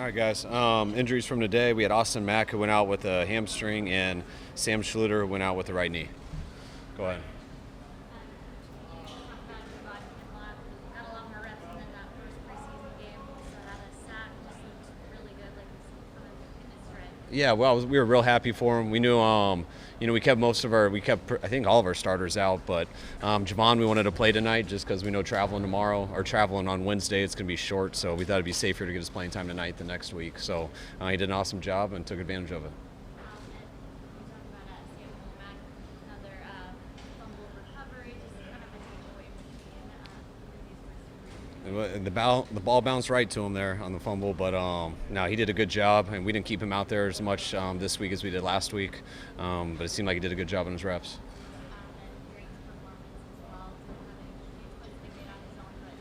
All right, guys. Injuries from today. We had Austin Mack who went out with a hamstring, and Sam Schluter who went out with the right knee. Go ahead. Got a lot more reps than that first preseason game. Also had a sack, just looked really good, like coming in his stride. Yeah, well, we were real happy for him. We knew, we kept I think all of our starters out, but Javon we wanted to play tonight just because we know traveling tomorrow or traveling on Wednesday it's going to be short, so we thought it'd be safer to get his playing time tonight than next week. So he did an awesome job and took advantage of it. And you talked about Samuel Mack, another fumble recovery, just kind of a takeaway from these The ball bounced right to him there on the fumble, but no, he did a good job, and we didn't keep him out there as much this week as we did last week. But it seemed like he did a good job in his reps. and great performance as well. Having the game on his own, but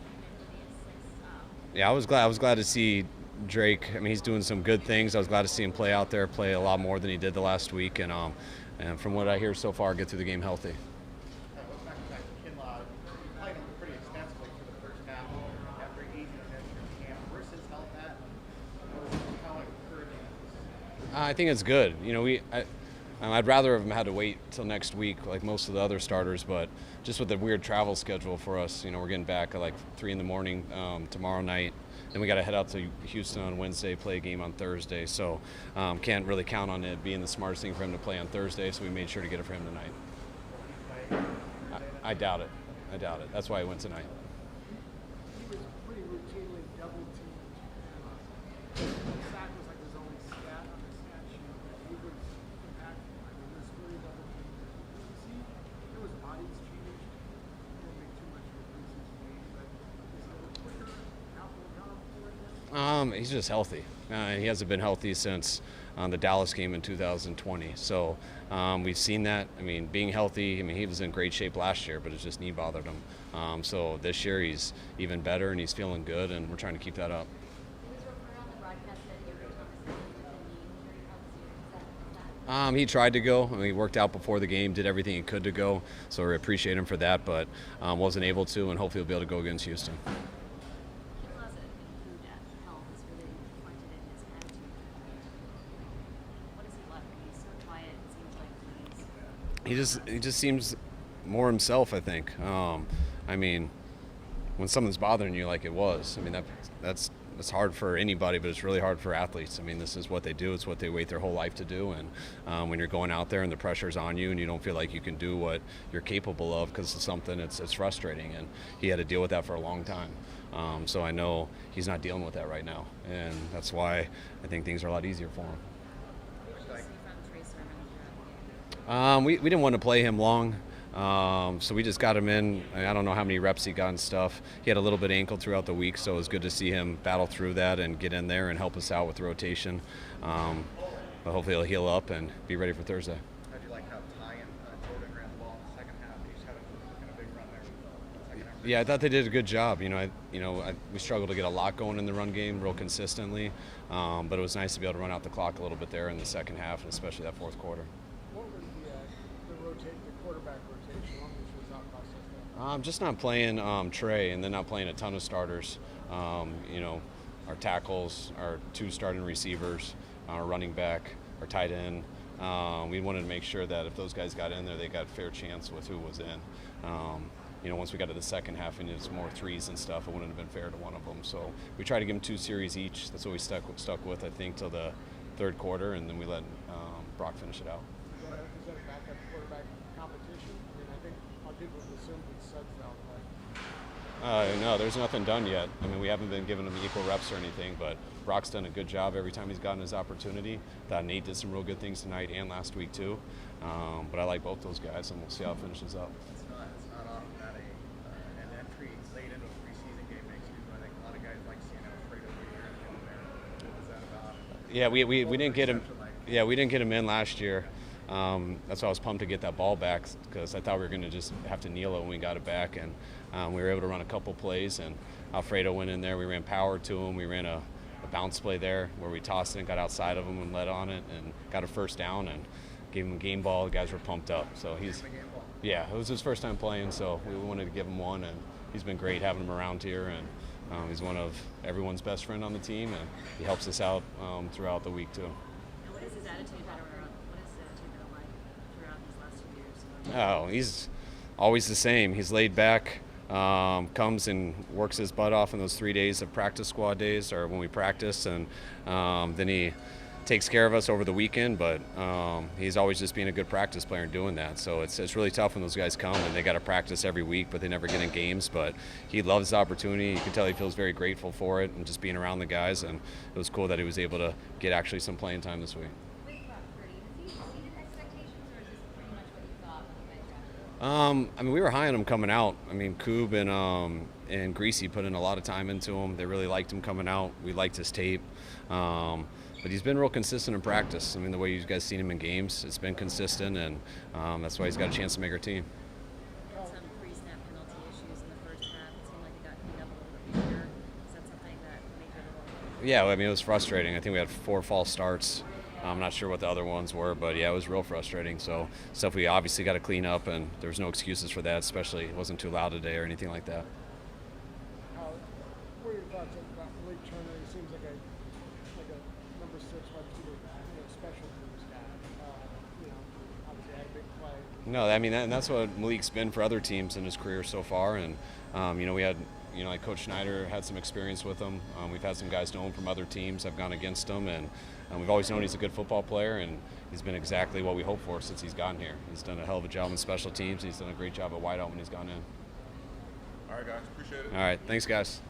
even the assists. Yeah, I was glad to see Drake. I mean, he's doing some good things. I was glad to see him play out there, play a lot more than he did the last week, and from what I hear so far, get through the game healthy. Back to Kinlaw, you played him pretty extensively for the first half after easing him into camp. Where's his health at? How encouraging is this? I think it's good. I'd rather have him had to wait till next week, like most of the other starters. But just with the weird travel schedule for us, we're getting back at like 3 a.m. tomorrow night. Then we got to head out to Houston on Wednesday, play a game on Thursday. So can't really count on it being the smartest thing for him to play on Thursday. So we made sure to get it for him tonight. I doubt it. That's why I went tonight. He was pretty routinely double teamed. And sack was like his only stat on the stat sheet. He was impactful. I mean, he was really double teamed. You see, there was bodies changed. Didn't make too much of a preseason game, but is it a quicker outward right now? He's just healthy. He hasn't been healthy since the Dallas game in 2020. So we've seen that. I mean, being healthy, he was in great shape last year, but his just knee bothered him. So this year he's even better and he's feeling good, and we're trying to keep that up. It was reported on the broadcast that Avery Thomas with the knee injury. How serious is that? He tried to go. He worked out before the game, did everything he could to go. So we appreciate him for that, but wasn't able to, and hopefully he'll be able to go against Houston. Kinlaw's improved health is really reflected in his attitude. What is he like? He's so quiet. It seems like He just seems more himself, I think. When something's bothering you like it was, that's hard for anybody, but it's really hard for athletes. This is what they do. It's what they wait their whole life to do. And when you're going out there and the pressure's on you and you don't feel like you can do what you're capable of because of something, it's frustrating. And he had to deal with that for a long time. So I know he's not dealing with that right now. And that's why I think things are a lot easier for him. what did you see from Trey Sermon throughout the game? We didn't want to play him long, so we just got him in. I don't know how many reps he got and stuff. He had a little bit of ankle throughout the week, so it was good to see him battle through that and get in there and help us out with the rotation. But hopefully he'll heal up and be ready for Thursday. How'd you like how Ty and Jordan ran the ball in the second half? He just had a big run there in the second half. Yeah, I thought they did a good job. We struggled to get a lot going in the run game real consistently, but it was nice to be able to run out the clock a little bit there in the second half, and especially that fourth quarter. What was the quarterback rotation? What was your thought process there? Just not playing Trey and then not playing a ton of starters. Our tackles, our 2 starting receivers, our running back, our tight end. We wanted to make sure that if those guys got in there, they got a fair chance with who was in. Once we got to the second half and it's more threes and stuff, it wouldn't have been fair to one of them. So we tried to give them 2 series each. That's what we stuck with, I think, till the third quarter, and then we let Brock finish it out. Is that a backup quarterback competition? I think a lot of people assumed it's Sudfeld, but No, there's nothing done yet. We haven't been giving him equal reps or anything, but Brock's done a good job every time he's gotten his opportunity. Thought Nate did some real good things tonight and last week too. But I like both those guys, and we'll see how it finishes up. It's not often that an entry late into a preseason game makes you. I think a lot of guys like seeing Alfredo Wheeler in there. What was that about? Yeah, we didn't get him. Yeah, we didn't get him in last year. That's why I was pumped to get that ball back, because I thought we were going to just have to kneel it when we got it back, and we were able to run a couple plays, and Alfredo went in there. We ran power to him. We ran a bounce play there where we tossed it and got outside of him and led on it and got a first down and gave him a game ball. The guys were pumped up. So it was his first time playing, so we wanted to give him one, and he's been great having him around here, and He's one of everyone's best friend on the team, and he helps us out throughout the week too. And what is his attitude been around? What has his attitude been like throughout these last 2 years? Oh, he's always the same. He's laid back, comes and works his butt off in those 3 days of practice squad days, or when we practice, and then he takes care of us over the weekend. But he's always just being a good practice player and doing that. So it's really tough when those guys come and they got to practice every week, but they never get in games. But he loves the opportunity. You can tell he feels very grateful for it and just being around the guys. And it was cool that he was able to get actually some playing time this week. With Purdy, has he exceeded expectations, or is this pretty much what you thought when you guys drafted him? I mean, we were high on him coming out. I mean, Koob and Greasy put in a lot of time into him. They really liked him coming out. We liked his tape. But he's been real consistent in practice. I mean, the way you guys seen him in games, it's been consistent, and that's why he's got a chance to make our team. Had some pre-snap penalty issues in the first half. It seemed like it got cleaned up a little bit later. Is that something that made you a little? Yeah, I mean, it was frustrating. I think we had 4 false starts. I'm not sure what the other ones were, but yeah, it was real frustrating. So stuff we obviously got to clean up, and there was no excuses for that, especially it wasn't too loud today or anything like that. What are your thoughts about Malik Turner? He seems like a number 6 wide receiver, special teams guy. Obviously had a big play. No, I mean, and that's what Malik's been for other teams in his career so far. And, we had, like Coach Schneider had some experience with him. We've had some guys know him from other teams have gone against him. And we've always known he's a good football player. And he's been exactly what we hoped for since he's gotten here. He's done a hell of a job in special teams. He's done a great job at wideout when he's gone in. All right, guys. Appreciate it. All right. Thanks, guys.